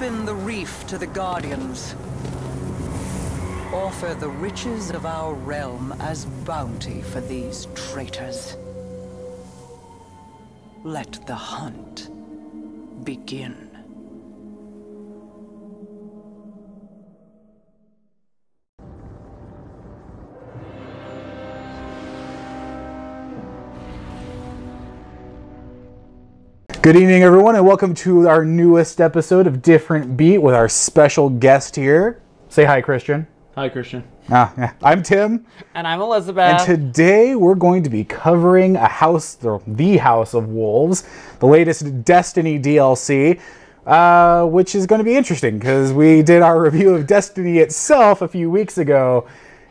Open the reef to the Guardians. Offer the riches of our realm as bounty for these traitors. Let the hunt begin. Good evening, everyone, and welcome to our newest episode of Different Beat with our special guest here. Say hi, Christian. Hi, Christian. Yeah. I'm Tim. And I'm Elizabeth. And today we're going to be covering the House of Wolves, the latest Destiny DLC, which is going to be interesting because we did our review of Destiny itself a few weeks ago.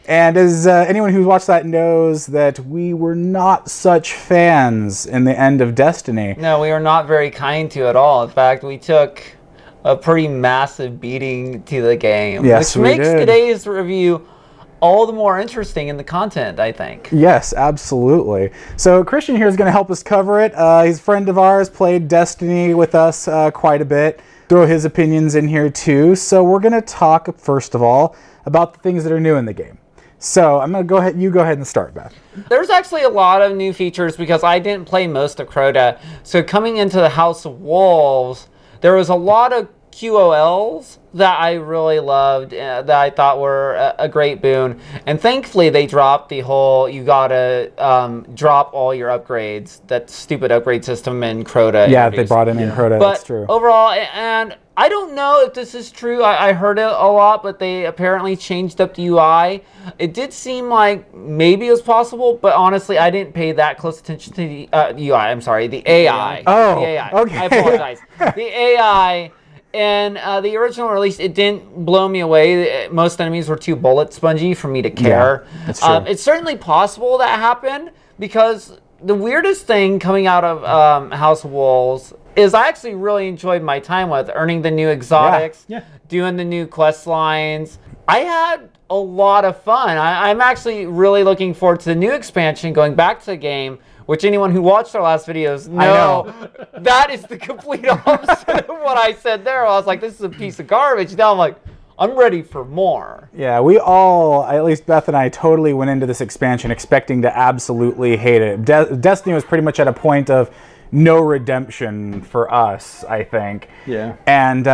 And as anyone who's watched that knows, that we were not such fans in the end of Destiny. No, we were not very kind to at all. In fact, we took a pretty massive beating to the game. Yes, which makes today's review all the more interesting in the content, I think. Yes, absolutely. So Christian here is going to help us cover it. He's a friend of ours, played Destiny with us quite a bit. Throw his opinions in here too. So we're going to talk, first of all, about the things that are new in the game. So I'm going to go ahead, you go ahead and start, Beth. There's actually a lot of new features because I didn't play most of Crota. So coming into the House of Wolves, there was a lot of QOLs that I really loved, that I thought were a great boon. And thankfully they dropped the whole, you gotta drop all your upgrades, that stupid upgrade system in Crota. Yeah, they brought in Crota, but that's true. Overall, and I don't know if this is true. I heard it a lot, but they apparently changed up the UI. It did seem like maybe it was possible, but honestly, I didn't pay that close attention to the UI. I'm sorry, the AI. Oh, the AI. okay. I apologize. The AI. And the original release, it didn't blow me away. Most enemies were too bullet spongy for me to care. Yeah, that's true. It's certainly possible that happened, because the weirdest thing coming out of House of Wolves is I actually really enjoyed my time with earning the new exotics, doing the new quest lines. I had a lot of fun. I'm actually really looking forward to the new expansion, going back to the game, which anyone who watched our last videos know that is the complete opposite of what I said there. I was like, this is a piece of garbage. Now I'm like, I'm ready for more. Yeah, we all, at least Beth and I, totally went into this expansion expecting to absolutely hate it. Destiny was pretty much at a point of no redemption for us, I think. Yeah. And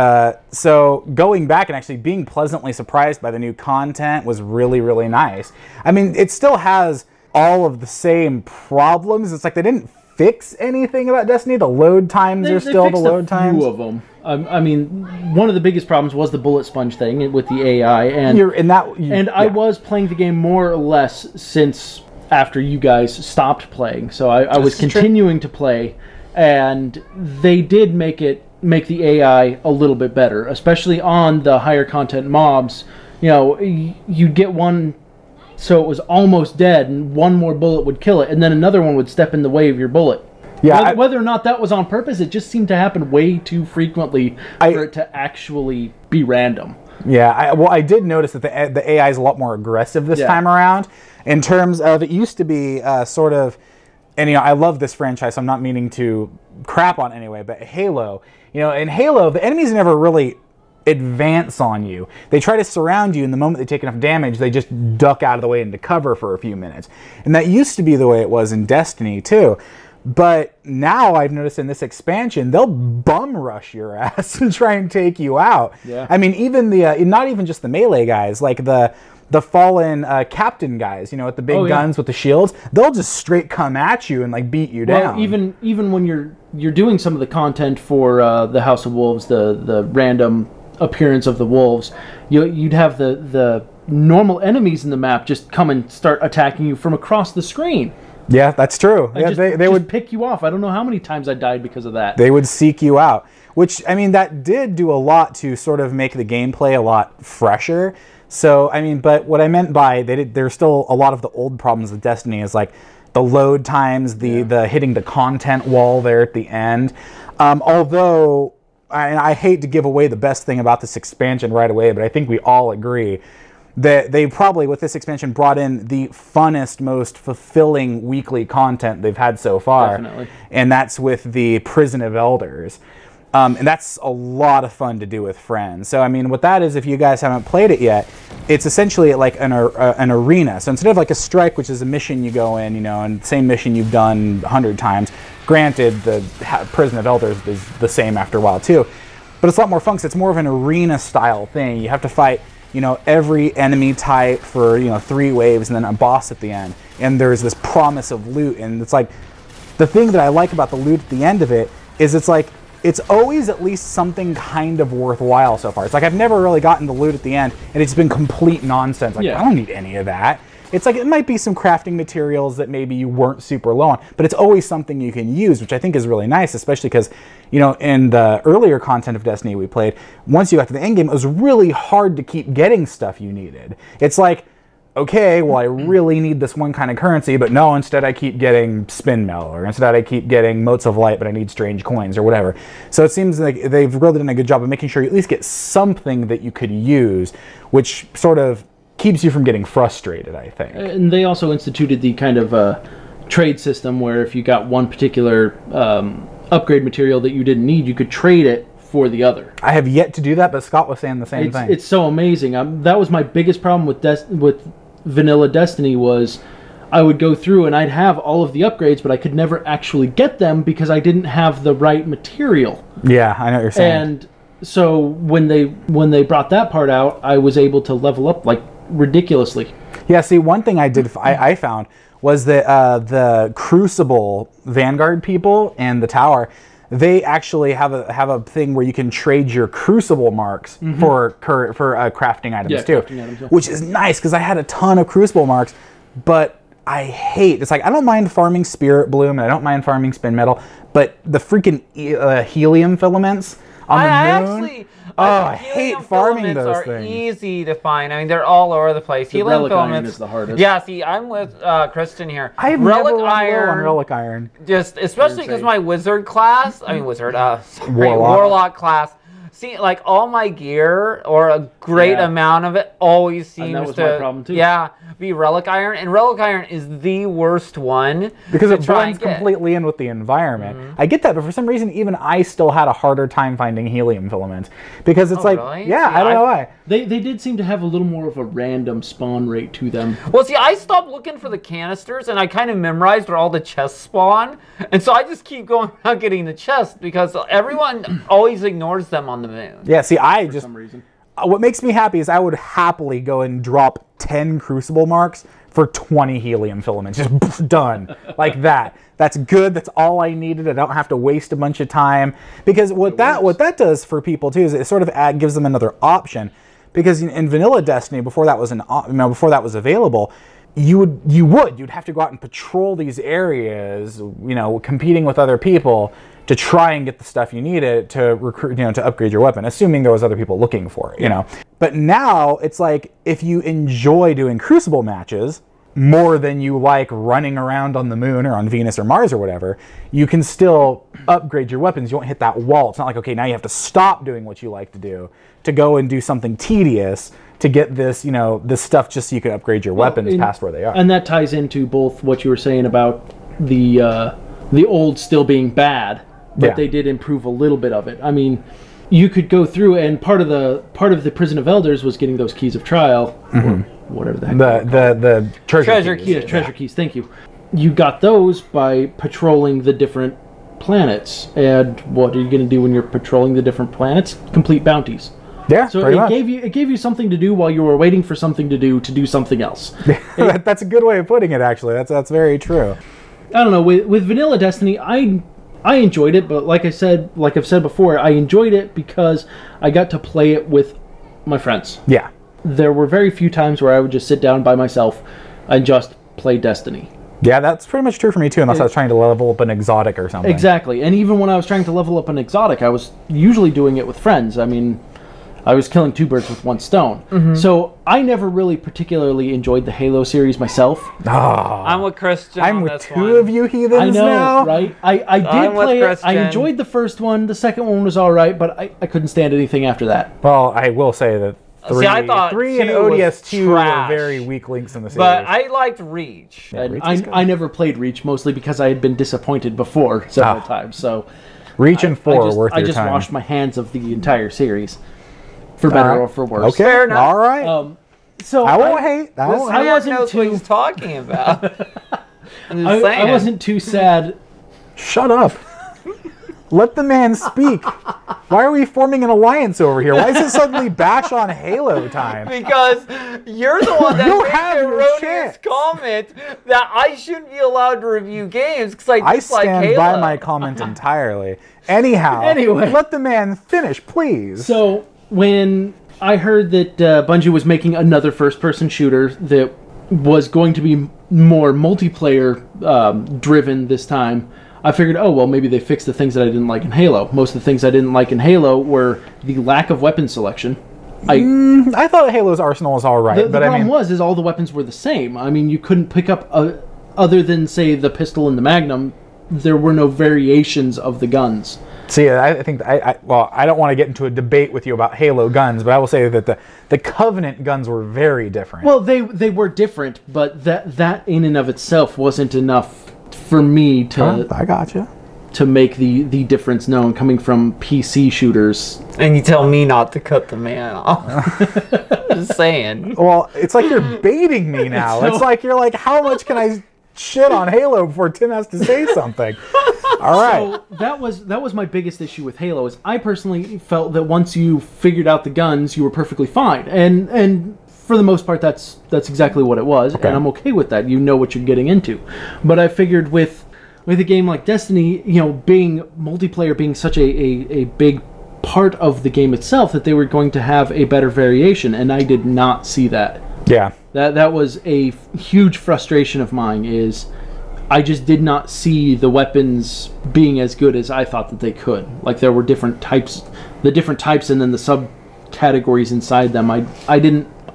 so going back and actually being pleasantly surprised by the new content was really, really nice. I mean, it still has all of the same problems. It's like they didn't fix anything about Destiny. The load times are still the load times. A few of them. I mean, one of the biggest problems was the bullet sponge thing with the AI, and I was playing the game more or less since after you guys stopped playing. So I was continuing to play, and they did make the AI a little bit better, especially on the higher content mobs. You know, you'd get one, so it was almost dead, and one more bullet would kill it, and then another one would step in the way of your bullet. Yeah, whether or not that was on purpose, it just seemed to happen way too frequently for it to actually be random. Yeah, I did notice that the AI is a lot more aggressive this time around. In terms of, it used to be sort of, and you know, I love this franchise, so I'm not meaning to crap on it anyway, but Halo, you know, in Halo, the enemies never really advance on you. They try to surround you, and the moment they take enough damage, they just duck out of the way into cover for a few minutes. And that used to be the way it was in Destiny too. But now I've noticed in this expansion, they'll bum rush your ass and try and take you out. Yeah. I mean, even the not even just the melee guys, like the fallen captain guys, you know, with the big guns with the shields, they'll just straight come at you and like beat you down. Even when you're doing some of the content for the House of Wolves, the random appearance of the wolves, you'd have the normal enemies in the map just come and start attacking you from across the screen. Yeah, that's true. Yeah, they would pick you off. I don't know how many times I died because of that. They would seek you out, which, I mean, that did do a lot to sort of make the gameplay a lot fresher. So, I mean, but what I meant by there's still a lot of the old problems with Destiny is like the load times, the hitting the content wall there at the end. Although, I hate to give away the best thing about this expansion right away, but I think we all agree that they probably, with this expansion, brought in the funnest, most fulfilling weekly content they've had so far. Definitely. And that's with the Prison of Elders. And that's a lot of fun to do with friends. So, I mean, what that is, if you guys haven't played it yet, it's essentially like an arena. So instead of like a strike, which is a mission you go in, you know, and same mission you've done 100 times. Granted, the Prison of Elders is the same after a while too. But it's a lot more fun because it's more of an arena-style thing. You have to fight, you know, every enemy type for, you know, 3 waves and then a boss at the end. And there's this promise of loot. And it's like, the thing that I like about the loot at the end of it is it's like, it's always at least something kind of worthwhile so far. It's like I've never really gotten the loot at the end, and it's been complete nonsense. Like, I don't need any of that. It's like, it might be some crafting materials that maybe you weren't super low on, but it's always something you can use, which I think is really nice, especially because, you know, in the earlier content of Destiny we played, once you got to the end game, it was really hard to keep getting stuff you needed. It's like, okay, well, I really need this one kind of currency, but no, instead I keep getting spin mill, or instead I keep getting motes of light, but I need strange coins or whatever. So it seems like they've really done a good job of making sure you at least get something that you could use, which sort of keeps you from getting frustrated, I think. And they also instituted the kind of trade system where if you got one particular upgrade material that you didn't need, you could trade it for the other. I have yet to do that, but Scott was saying the same thing. It's so amazing. That was my biggest problem with vanilla Destiny was I would go through and I'd have all of the upgrades, but I could never actually get them because I didn't have the right material. Yeah, I know what you're saying. And so when they brought that part out, I was able to level up like ridiculously. Yeah, see, one thing I found was that the Crucible Vanguard people and the Tower, they actually have a thing where you can trade your Crucible marks for crafting items too, which is nice because I had a ton of Crucible marks, but I hate, it's like, I don't mind farming Spirit Bloom and I don't mind farming Spin Metal, but the freaking helium filaments on the moon. I hate farming those things. Are easy to find. I mean, they're all over the place. The Relic Iron is the hardest. Yeah, see, I'm with Kristen here. I have Relic never Iron, on Relic Iron. Just especially because my wizard class, warlock class. See, like all my gear or a great amount of it always seems to my problem too. Be Relic Iron, and Relic Iron is the worst one because it blends completely in with the environment. I get that, but for some reason, even I still had a harder time finding helium filaments because it's really? Yeah, see, I don't know why. They did seem to have a little more of a random spawn rate to them. Well, see, I stopped looking for the canisters, and I kind of memorized where all the chests spawn, and so I just keep going around getting the chests because everyone always ignores them on the moon. Yeah, see, for some reason. What makes me happy is I would happily go and drop 10 Crucible marks for 20 helium filaments. Just done. Like that. That's good. That's all I needed. I don't have to waste a bunch of time. Because what that does for people too is it sort of gives them another option. Because in vanilla Destiny, before that was available, you'd have to go out and patrol these areas, you know, competing with other people to try and get the stuff you needed to recruit, you know, to upgrade your weapon, assuming there was other people looking for it, you know. But now it's like, if you enjoy doing Crucible matches more than you like running around on the moon or on Venus or Mars or whatever, you can still upgrade your weapons. You won't hit that wall. It's not like, okay, now you have to stop doing what you like to do to go and do something tedious to get this, you know, this stuff just so you can upgrade your weapons past where they are. And that ties into both what you were saying about the old still being bad, but they did improve a little bit of it. I mean, you could go through, and part of the Prison of Elders was getting those keys of trial, or whatever the heck. The treasure keys. Yeah, treasure keys. Thank you. You got those by patrolling the different planets. And what are you going to do when you're patrolling the different planets? Complete bounties. Yeah, so it gave you something to do while you were waiting for something to do something else. That's a good way of putting it, actually. That's very true. I don't know. With vanilla Destiny, I enjoyed it, but like I've said before, I enjoyed it because I got to play it with my friends. Yeah. There were very few times where I would just sit down by myself and just play Destiny. Yeah, that's pretty much true for me too, unless I was trying to level up an exotic or something. Exactly. And even when I was trying to level up an exotic, I was usually doing it with friends. I mean, I was killing 2 birds with 1 stone. So I never really particularly enjoyed the Halo series myself. Oh, I'm with Christian. I'm with two of you heathens I know, now. Right? I did play it. I enjoyed the first one. The second one was all right, but I couldn't stand anything after that. Well, I will say that 3 and ODS 2 are very weak links in the series. But I liked Reach. And I never played Reach, mostly because I had been disappointed before several times. So Reach and 4 worth your time. I just washed my hands of the entire series, for better or for worse. Okay, fair enough. All right. So I won't hate. I wasn't knows what he's talking about. I wasn't too sad. Shut up. Let the man speak. Why are we forming an alliance over here? Why is it suddenly bash on Halo time? Because you're the one that made the erroneous comment that I shouldn't be allowed to review games because I dislike Halo. I stand by my comment entirely. Anyhow, let the man finish, please. So, when I heard that Bungie was making another first-person shooter that was going to be more multiplayer driven this time, I figured, oh, well, maybe they fixed the things that I didn't like in Halo. Most of the things I didn't like in Halo were the lack of weapon selection. I thought Halo's arsenal was all right. The problem was all the weapons were the same. I mean, you couldn't pick up, other than, say, the pistol and the Magnum, there were no variations of the guns. See, I think, well, I don't want to get into a debate with you about Halo guns, but I will say that the Covenant guns were very different. Well, they were different, but that in and of itself wasn't enough for me to I gotcha. To make the difference known coming from PC shooters. And you tell me not to cut the man off. Just saying. Well, it's like you're baiting me now. It's like you're like, how much can I shit on Halo before Tim has to say something? All right. So that was my biggest issue with Halo. Is I personally felt that once you figured out the guns, you were perfectly fine. And for the most part, that's exactly what it was, and I'm okay with that. You know what you're getting into. But I figured with a game like Destiny, being multiplayer being such a big part of the game itself, that they were going to have a better variation, and I did not see that. Yeah. That was a huge frustration of mine, is I just did not see the weapons being as good as I thought that they could. Like, there were different types, and then the subcategories inside them.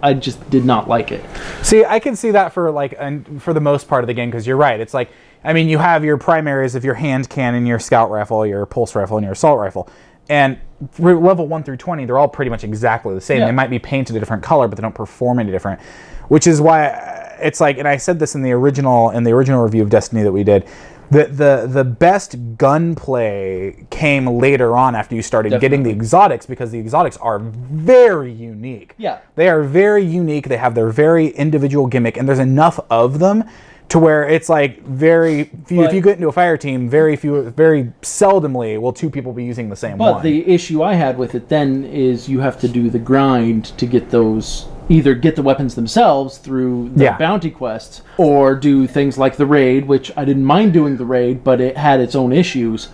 I just did not like it. See, I can see that for the most part of the game, because you're right. It's like, I mean, you have your primaries of your hand cannon, your scout rifle, your pulse rifle, and your assault rifle. And level 1 through 20, they're all pretty much exactly the same. Yeah. They might be painted a different color, but they don't perform any different. Which is why it's like, and I said this in the original review of Destiny that we did, the best gunplay came later on after you started getting the exotics, because the exotics are very unique. Yeah. They are very unique. They have their very individual gimmick, and there's enough of them to where it's like very few. If you get into a fire team, very seldomly will two people be using the same one. But the issue I had with it then is you have to do the grind to get those, either get the weapons themselves through the bounty quests, or do things like the raid, which I didn't mind doing the raid, but it had its own issues,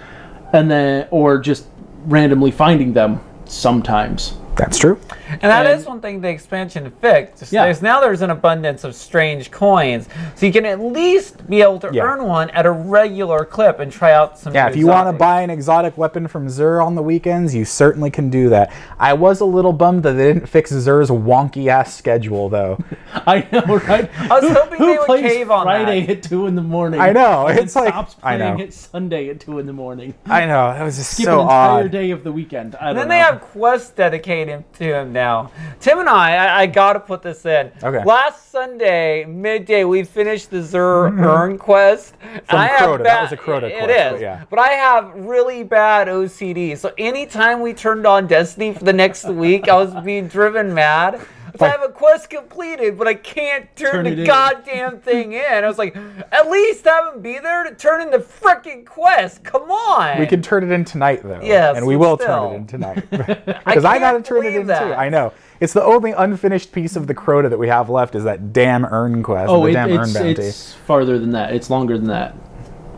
or just randomly finding them sometimes. That's true. And that is one thing the expansion fixed. Yeah. There's an abundance of strange coins, so you can at least be able to earn one at a regular clip and try out some. Yeah, if you want to buy an exotic weapon from Xur on the weekends, you certainly can do that. I was a little bummed that they didn't fix Xur's wonky ass schedule, though. I know, right? I was hoping they would cave on Friday that. at 2 in the morning. I know. It's like stops playing it Sunday at 2 in the morning. I know. It was just skip so an entire odd. day of the weekend. And then they have quests dedicated to him now. Tim and I gotta put this in. Okay. Last Sunday, midday, we finished the Xur Earn quest. From Crota. That was a Crota quest. It is. Yeah. But I have really bad OCD. So anytime we turned on Destiny for the next week, I was being driven mad. So I have a quest completed, but I can't turn the goddamn thing in. I was like, at least have him be there to turn in the freaking quest. Come on. We can turn it in tonight, though. Yes, and we will turn it in tonight. Because I got to turn it in, too. I know. It's the only unfinished piece of the Crota that we have left is that damn Earn quest. Oh, damn Earn bounty. It's farther than that. It's longer than that.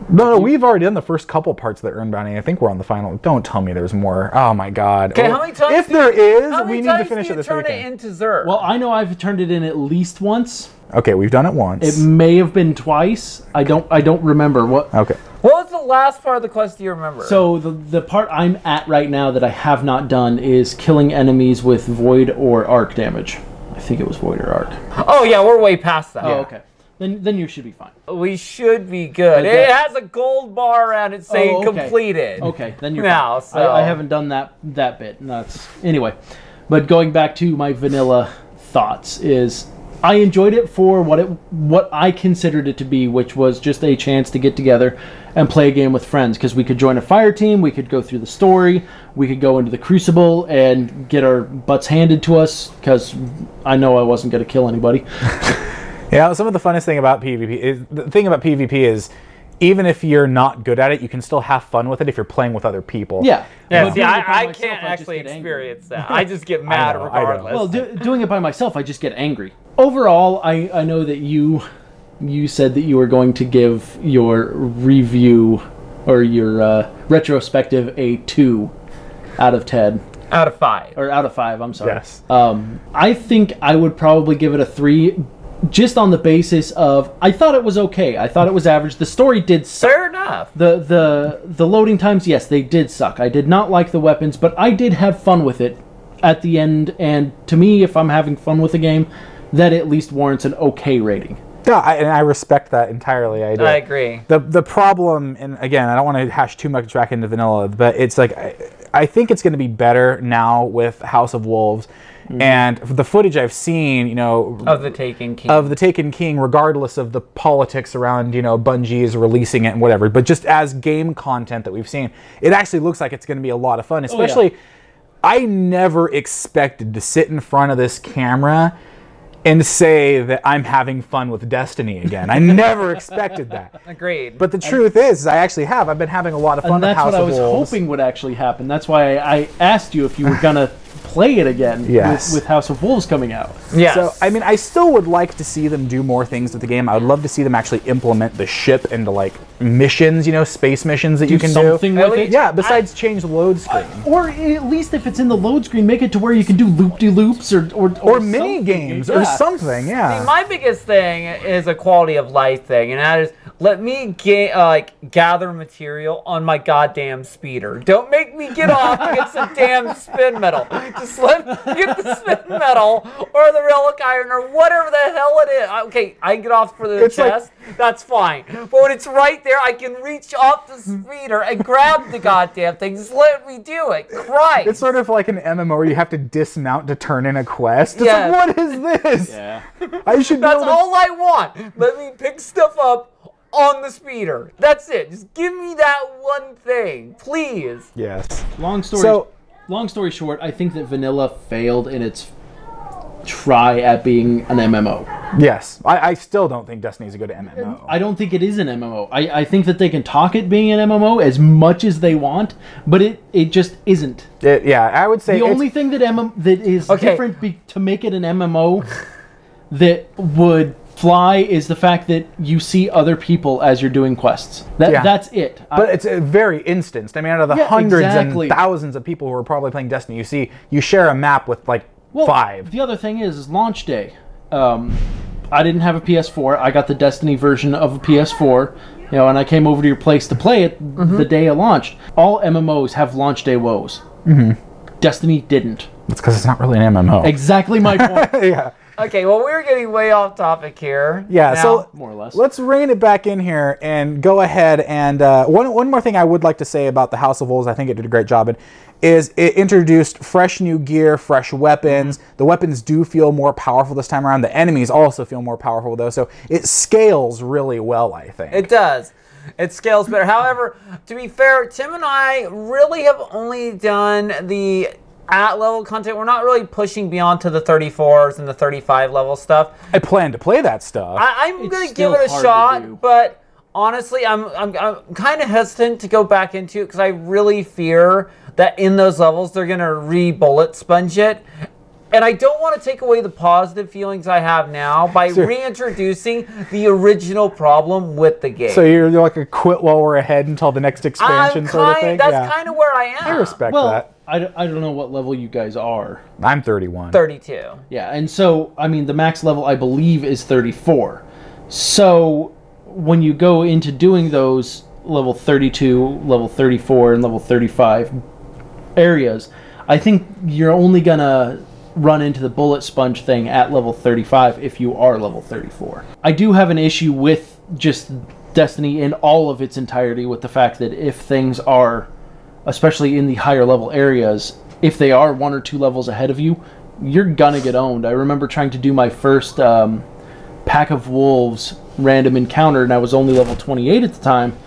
No, we've already done the first couple parts of the Earn bounty. I think we're on the final. Don't tell me there's more. Oh my God. Okay, how many times? If there is, we need to finish it this weekend. Turn it into Xur? Well, I know I've turned it in at least once. Okay, we've done it once. It may have been twice. I don't remember what. Okay. What was the last part of the quest do you remember? So the part I'm at right now that I have not done is killing enemies with void or arc damage. I think it was void or arc. Oh yeah, we're way past that. Oh, okay. Then you should be fine. We should be good. It has a gold bar around it saying completed. Okay, then you're now. fine. So I haven't done that bit. And that's anyway. But going back to my vanilla thoughts is I enjoyed it for what I considered it to be, which was just a chance to get together and play a game with friends, because we could join a fire team, we could go through the story, we could go into the Crucible and get our butts handed to us, because I know I wasn't going to kill anybody. Yeah, some of the funnest thing about PvP is even if you're not good at it, you can still have fun with it if you're playing with other people. Yeah. Yeah, see, I can't actually experience that. I just get mad regardless. Well, doing it by myself, I just get angry. Overall, I know that you said that you were going to give your review or your retrospective a 2 out of 10. Out of 5. Or out of 5, I'm sorry. Yes. I think I would probably give it a 3, just on the basis of, I thought it was okay. I thought it was average. The story did suck. Fair enough. The loading times, yes, they did suck. I did not like the weapons, but I did have fun with it at the end. And to me, if I'm having fun with a game, that at least warrants an okay rating. Yeah, and I respect that entirely. I do. I agree. The problem, and again, I don't want to hash too much back into vanilla, but it's like I think it's going to be better now with House of Wolves. And the footage I've seen, you know, of the Taken King, regardless of the politics around, you know, Bungie's releasing it and whatever, but just as game content that we've seen, it actually looks like it's going to be a lot of fun. Especially, I never expected to sit in front of this camera and say that I'm having fun with Destiny again. I never expected that. Agreed. But the truth is, I actually have. I've been having a lot of fun with House of Wolves. That's what I was hoping would actually happen. That's why I asked you if you were going to play it again with House of Wolves coming out. Yeah. So, I mean, I still would like to see them do more things with the game. I would love to see them actually implement the ship into, like, missions, you know, space missions that you can do. Something with it? Yeah, besides change the load screen. Or at least if it's in the load screen, make it to where you can do loop-de-loops or mini games or something, yeah. See, my biggest thing is a quality of life thing, and that is, let me gather material on my goddamn speeder. Don't make me get off against the damn spin metal. Just let me get the spin metal or the relic iron or whatever the hell it is. Okay, I can get off for the chest. That's fine. But when it's right there, I can reach off the speeder and grab the goddamn thing. Just let me do it. Christ. It's sort of like an MMO where you have to dismount to turn in a quest. It's like, what is this? Yeah. I should. That's all I want. Let me pick stuff up on the speeder. That's it. Just give me that one thing, please. Yes. Long story short, I think that vanilla failed in its try at being an MMO. Yes. I still don't think Destiny's a good MMO. I don't think it is an MMO. I think that they can talk it being an MMO as much as they want, but it just isn't. Yeah, I would say the only thing that is different to make it an MMO that would fly is the fact that you see other people as you're doing quests. That's it. But it's very instanced. I mean, out of the hundreds and thousands of people who are probably playing Destiny, you share a map with like 5. The other thing is launch day. I didn't have a PS4. I got the Destiny version of a PS4, you know, and I came over to your place to play it the day it launched. All MMOs have launch day woes. Destiny didn't. It's because it's not really an MMO. Exactly my point. Yeah. Okay, well, we're getting way off topic here. Yeah, so more or less. Let's rein it back in here and go ahead and one more thing I would like to say about the House of Wolves, I think it did a great job in, is it introduced fresh new gear, fresh weapons. The weapons do feel more powerful this time around. The enemies also feel more powerful, though, so it scales really well, I think. It does. It scales better. However, to be fair, Tim and I really have only done the at-level content. We're not really pushing beyond to the 34s and the 35 level stuff. I plan to play that stuff. I'm going to give it a shot, but honestly, I'm kind of hesitant to go back into it because I really fear that in those levels they're going to re-bullet sponge it. And I don't want to take away the positive feelings I have now by reintroducing the original problem with the game. So you're like a quit while we're ahead until the next expansion sort of thing? That's kind of where I am. I respect that. I don't know what level you guys are. I'm 31. 32. Yeah, and so, I mean, the max level, I believe, is 34. So, when you go into doing those level 32, level 34, and level 35 areas, I think you're only going to run into the bullet sponge thing at level 35 if you are level 34. I do have an issue with just Destiny in all of its entirety with the fact that if things are, especially in the higher level areas, if they are 1 or 2 levels ahead of you, you're gonna get owned. I remember trying to do my first Pack of Wolves random encounter, and I was only level 28 at the time.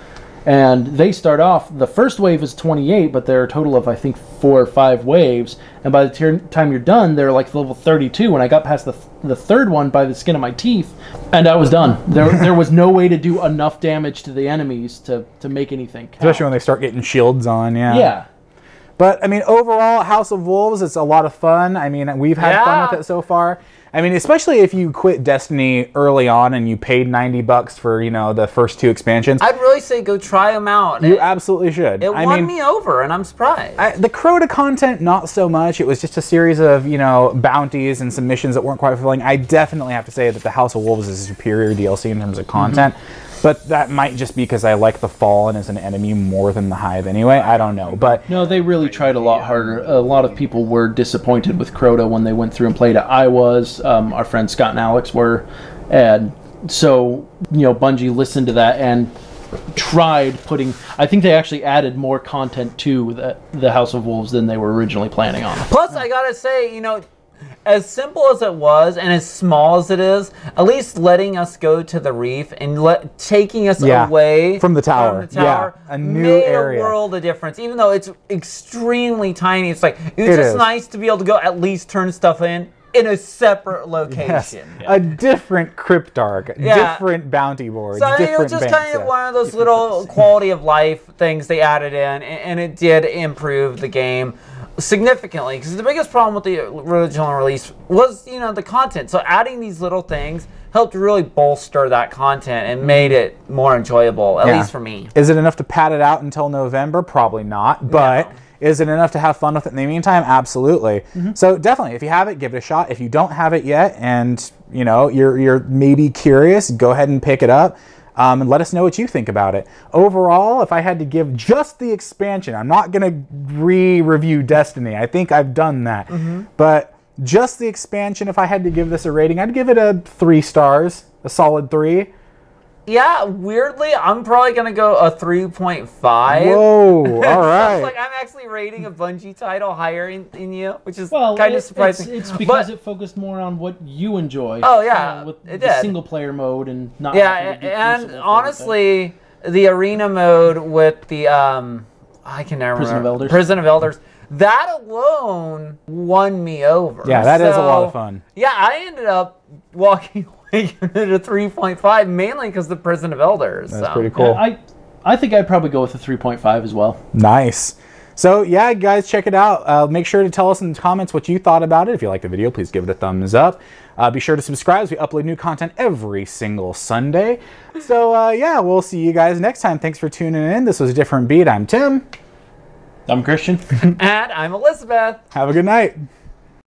And they start off, the first wave is 28, but there are a total of, I think, 4 or 5 waves. And by the time you're done, they're like level 32. And I got past the third one by the skin of my teeth, and I was done. There was no way to do enough damage to the enemies to make anything count. Especially when they start getting shields on, yeah. Yeah. But, I mean, overall, House of Wolves, it's a lot of fun. I mean, we've had fun with it so far. I mean, especially if you quit Destiny early on and you paid $90 for, you know, the first 2 expansions. I'd really say go try them out. You absolutely should. It won me over, and I'm surprised. The Crota content, not so much. It was just a series of, you know, bounties and some missions that weren't quite fulfilling. I definitely have to say that the House of Wolves is a superior DLC in terms of content. But that might just be because I like the Fallen as an enemy more than the Hive anyway. I don't know. But no, they really tried a lot harder. A lot of people were disappointed with Crota when they went through and played it. I was. Our friends Scott and Alex were. And so, you know, Bungie listened to that and tried putting... I think they actually added more content to the House of Wolves than they were originally planning on. Plus, I gotta say, you know... As simple as it was, and as small as it is, at least letting us go to the reef and taking us away from the tower, a new made area. A world of difference. Even though it's extremely tiny, it's like it was just nice to be able to go at least turn stuff in a separate location. Yes. A different Cryptarch, different bounty board, so different it was just kind of one of those little quality of life things they added in, and it did improve the game significantly, because the biggest problem with the original release was, you know, the content. So adding these little things helped really bolster that content and made it more enjoyable, at least for me. Is it enough to pad it out until November? Probably not, but is it enough to have fun with it in the meantime? Absolutely. So definitely, if you have it, give it a shot. If you don't have it yet, and you know you're maybe curious, go ahead and pick it up. And let us know what you think about it. Overall, if I had to give just the expansion, I'm not going to re-review Destiny. I think I've done that. But just the expansion, if I had to give this a rating, I'd give it a 3 stars, a solid 3. Yeah, weirdly, I'm probably going to go a 3.5. Whoa, all right. Like I'm actually rating a Bungie title higher than you, which is kind of surprising. It's because it focused more on what you enjoy. Oh, yeah, with the single-player mode and not having to do and honestly, the arena mode with the, I can never remember. Prison of Elders. That alone won me over. Yeah, that is a lot of fun. Yeah, I ended up walking away giving it a 3.5, mainly because the Prison of Elders. That's pretty cool. Yeah, I think I'd probably go with a 3.5 as well. Nice. So yeah, guys, check it out. Make sure to tell us in the comments what you thought about it. If you liked the video, please give it a thumbs up. Be sure to subscribe as we upload new content every single Sunday. So yeah, we'll see you guys next time. Thanks for tuning in. This was A Different Beat. I'm Tim. I'm Christian. And I'm Elizabeth. Have a good night.